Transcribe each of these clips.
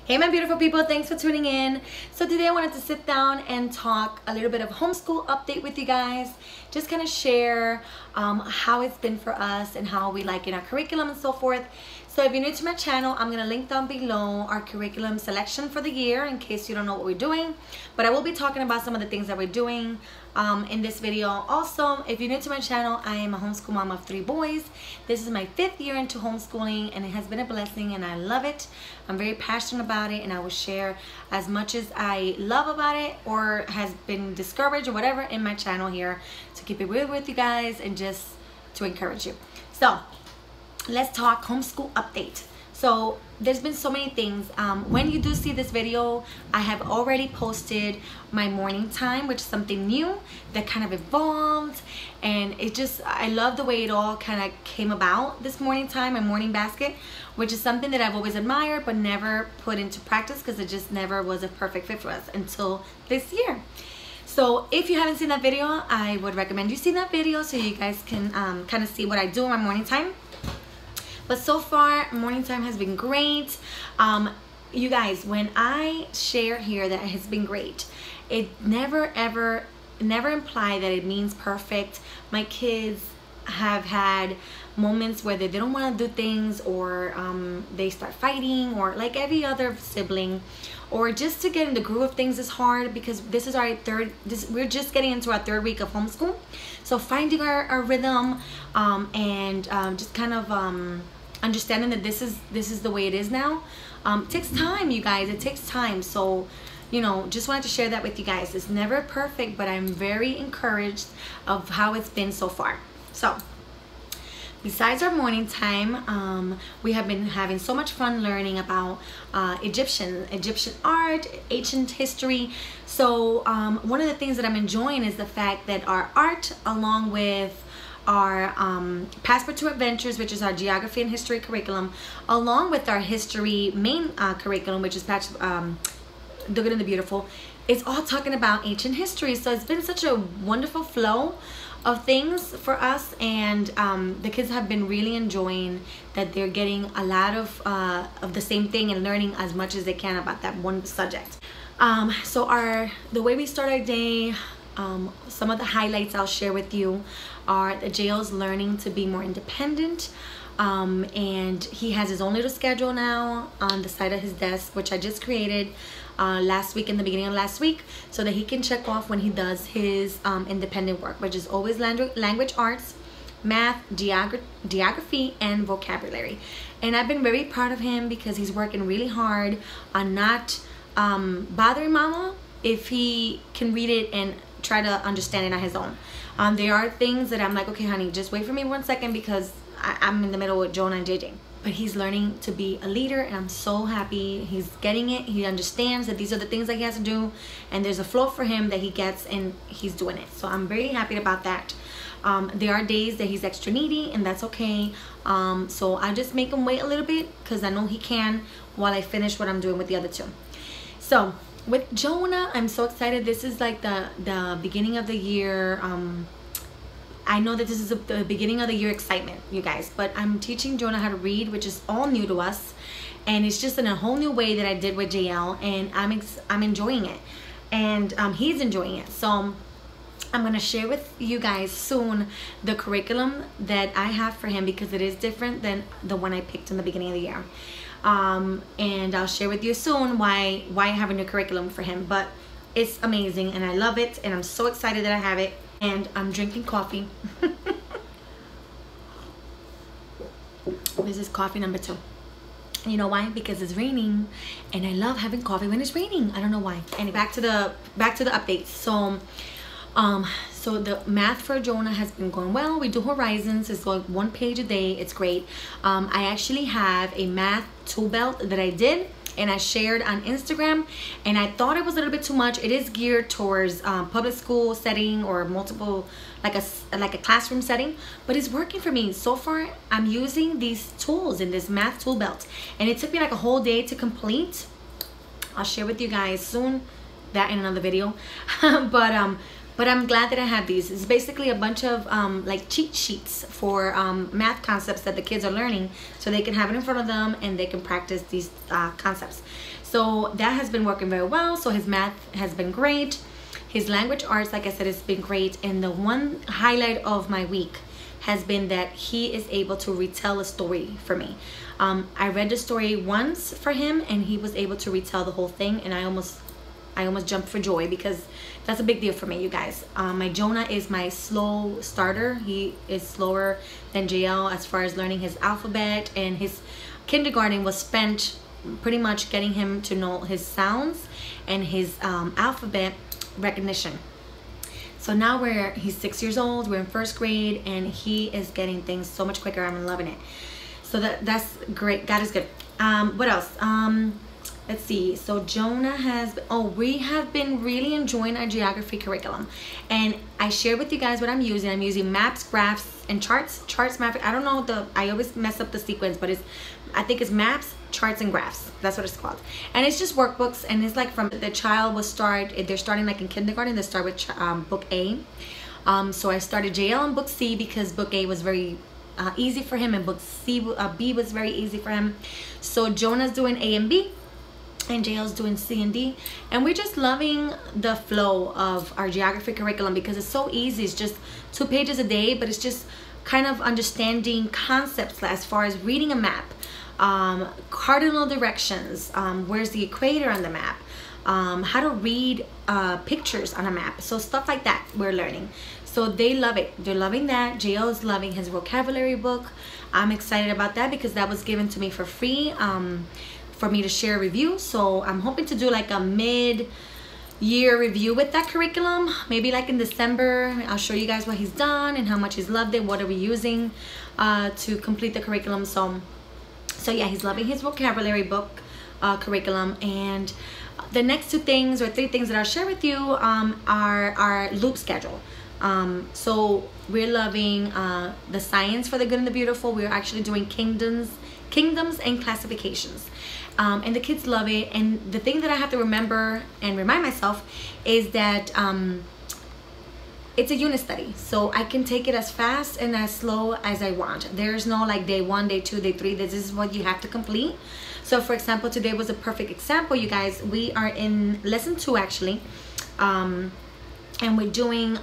Hey my beautiful people, thanks for tuning in. So today I wanted to sit down and talk a little bit of homeschool update with you guys. Just kind of share how it's been for us and how we like in our curriculum and so forth. So if you're new to my channel, I'm going to link down below our curriculum selection for the year in case you don't know what we're doing. But I will be talking about some of the things that we're doing in this video. Also, if you're new to my channel, I am a homeschool mom of 3 boys. This is my 5th year into homeschooling and it has been a blessing and I love it. I'm very passionate about it and I will share as much as I love about it or has been discouraged or whatever in my channel here to keep it real with you guys and just to encourage you. So let's talk homeschool update. So there's been so many things. When you do see this video, I have already posted my morning time, which is something new that kind of evolved, and it just, I love the way it all kind of came about, this morning time and morning basket, which is something that I've always admired but never put into practice because it just never was a perfect fit for us until this year. So if you haven't seen that video, I would recommend you see that video so you guys can kind of see what I do in my morning time. But so far, morning time has been great. You guys, when I share here that it has been great, it never imply that it means perfect. My kids have had moments where they don't want to do things, or they start fighting, or like every other sibling, or just to get in the groove of things is hard because this is our we're just getting into our 3rd week of homeschool. So finding our rhythm and just kind of understanding that this is the way it is now takes time, you guys. It takes time. So you know, just wanted to share that with you guys. It's never perfect, but I'm very encouraged of how it's been so far. So besides our morning time, we have been having so much fun learning about Egyptian art, ancient history. So one of the things that I'm enjoying is the fact that our art, along with our Passport to Adventures, which is our geography and history curriculum, along with our history main curriculum, which is The Good and the Beautiful, it's all talking about ancient history. So it's been such a wonderful flow of things for us, and the kids have been really enjoying that. They're getting a lot of the same thing and learning as much as they can about that one subject. So the way we start our day, some of the highlights I'll share with you are that Jail's learning to be more independent, and he has his own little schedule now on the side of his desk, which I just created last week, in the beginning of last week, so that he can check off when he does his independent work, which is always language arts, math, geography, and vocabulary. And I've been very proud of him because he's working really hard on not bothering mama if he can read it and try to understand it on his own. There are things that I'm like, okay honey, just wait for me 1 second because I'm in the middle with Jonah and JJ. But he's learning to be a leader and I'm so happy. He's getting it. He understands that these are the things that he has to do, and there's a flow for him that he gets and he's doing it. So I'm very happy about that. There are days that he's extra needy and that's okay. So I just make him wait a little bit because I know he can while I finish what I'm doing with the other 2. So with Jonah, I'm so excited. This is like the beginning of the year. I know that this is the beginning of the year excitement, you guys, but I'm teaching Jonah how to read, which is all new to us, and it's just in a whole new way that I did with JL, and I'm enjoying it, and he's enjoying it. So I'm gonna share with you guys soon the curriculum that I have for him because it is different than the one I picked in the beginning of the year. And I'll share with you soon why I have a new curriculum for him, but it's amazing and I love it and I'm so excited that I have it, and I'm drinking coffee. This is coffee number 2. You know why? Because it's raining and I love having coffee when it's raining. I don't know why. And back to the updates. So so the math for Jonah has been going well. We do Horizons. It's going 1 page a day. It's great. I actually have a math tool belt that I did and I shared on Instagram, and I thought it was a little bit too much. It is geared towards public school setting or multiple, like a classroom setting, but it's working for me so far. I'm using these tools in this math tool belt, and it took me like a whole day to complete. I'll share with you guys soon that in another video. But But I'm glad that I have these. It's basically a bunch of like cheat sheets for math concepts that the kids are learning, so they can have it in front of them and they can practice these concepts. So that has been working very well. So his math has been great. His language arts, like I said, has been great. And the one highlight of my week has been that he is able to retell a story for me. I read the story once for him and he was able to retell the whole thing, and I almost jumped for joy, because that's a big deal for me, you guys. My Jonah is my slow starter. He is slower than JL as far as learning his alphabet, and his kindergarten was spent pretty much getting him to know his sounds and his alphabet recognition. So now he's 6 years old, we're in 1st grade, and he is getting things so much quicker. I'm loving it. So that's great. God is good. What else? Let's see. So Jonah we have been really enjoying our geography curriculum, and I shared with you guys what I'm using. I'm using maps, graphs, and charts. Maps. I don't know I always mess up the sequence, but I think it's maps, charts, and graphs. That's what it's called. And it's just workbooks, and it's like from the child will start. If they're starting like in kindergarten, they start with book A. So I started JL in book C because book A was very easy for him, and book B was very easy for him. So Jonah's doing A and B, and JL's doing C and D, and we're just loving the flow of our geography curriculum because it's so easy. It's just 2 pages a day, but it's just kind of understanding concepts as far as reading a map, cardinal directions, where's the equator on the map, how to read pictures on a map. So stuff like that we're learning. So they love it. They're loving that. JL is loving his vocabulary book. I'm excited about that because that was given to me for free for me to share a review. So I'm hoping to do like a mid-year review with that curriculum. Maybe like in December, I'll show you guys what he's done and how much he's loved it. What are we using to complete the curriculum. So yeah, he's loving his vocabulary book curriculum. And the next 2 things or 3 things that I'll share with you are our loop schedule. So we're loving the science for the good and the beautiful. We're actually doing kingdoms and classifications. And the kids love it. And the thing that I have to remember and remind myself is that it's a unit study. So I can take it as fast and as slow as I want. There's no like day 1, day 2, day 3. This is what you have to complete. So for example, today was a perfect example, you guys. We are in lesson 2 actually. And we're doing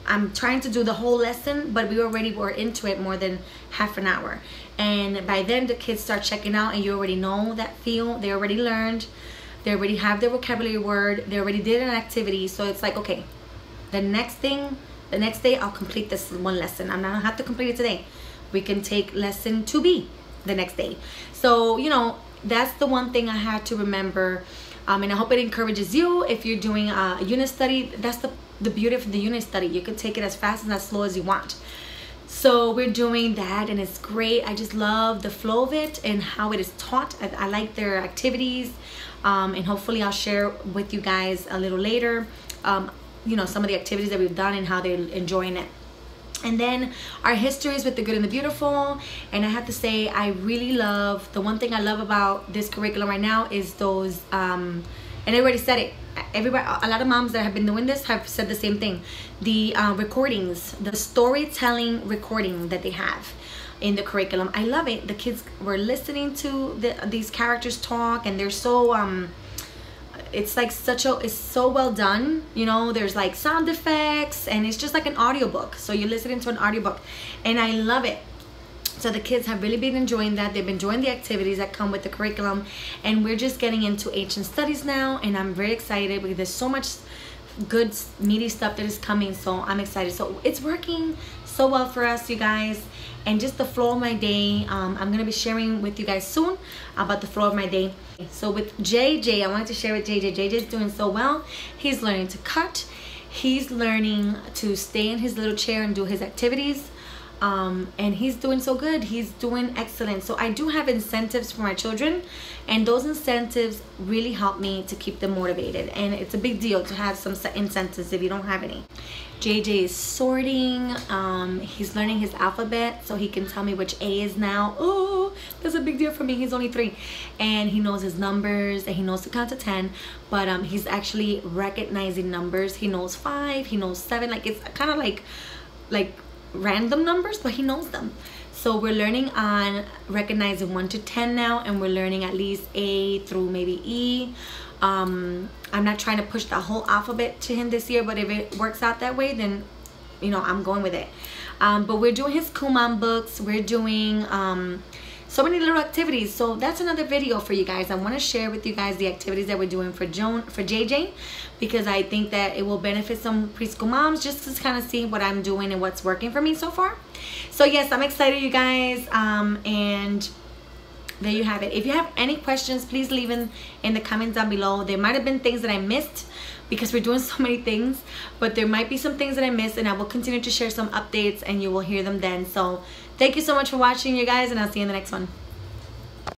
I'm trying to do the whole lesson, but we already were into it more than half an hour. And by then the kids start checking out, and you already know that feel. They already learned. They already have their vocabulary word. They already did an activity. So it's like, okay, the next day I'll complete this one lesson. I'm not gonna have to complete it today. We can take lesson 2B the next day. So, you know, that's the one thing I had to remember. And I hope it encourages you if you're doing a unit study. That's the beauty of the unit study. You can take it as fast and as slow as you want. So we're doing that, and it's great. I just love the flow of it and how it is taught. I like their activities, and hopefully I'll share with you guys a little later, you know, some of the activities that we've done and how they're enjoying it. And then our histories with the good and the beautiful. And I have to say, I really love, the one thing I love about this curriculum right now is those, and I already said it, everybody, a lot of moms that have been doing this have said the same thing. The recordings, the storytelling recording that they have in the curriculum, I love it. The kids were listening to these characters talk, and they're so it's like it's so well done, you know. There's like sound effects, and it's just like an audiobook, so you're listening to an audiobook, and I love it. So the kids have really been enjoying that. They've been enjoying the activities that come with the curriculum, and we're just getting into ancient studies now, and I'm very excited because there's so much good meaty stuff that is coming. So I'm excited. So it's working so well for us, you guys. And just the flow of my day, I'm gonna be sharing with you guys soon about the flow of my day. So with JJ, I wanted to share with JJ. JJ's doing so well. He's learning to cut. He's learning to stay in his little chair and do his activities. And he's doing so good. He's doing excellent. So I do have incentives for my children, and those incentives really help me to keep them motivated. And it's a big deal to have some incentives if you don't have any. JJ is sorting. He's learning his alphabet so he can tell me which A is now. Oh, That's a big deal for me. He's only 3 and he knows his numbers and he knows to count to 10, but he's actually recognizing numbers. He knows 5, he knows 7, like it's kind of like random numbers, but he knows them. So we're learning on recognizing 1 to 10 now, and we're learning at least A through maybe E. I'm not trying to push the whole alphabet to him this year, but if it works out that way, then you know, I'm going with it. But we're doing his Kumon books. We're doing so many little activities. So that's another video for you guys. I want to share with you guys the activities that we're doing for JJ, because I think that it will benefit some preschool moms just to kind of see what I'm doing and what's working for me so far. So yes, I'm excited, you guys. And there you have it. If you have any questions, please leave in the comments down below. There might have been things that I missed because we're doing so many things, but there might be some things that I missed, and I will continue to share some updates and you will hear them then. So thank you so much for watching, you guys, and I'll see you in the next one.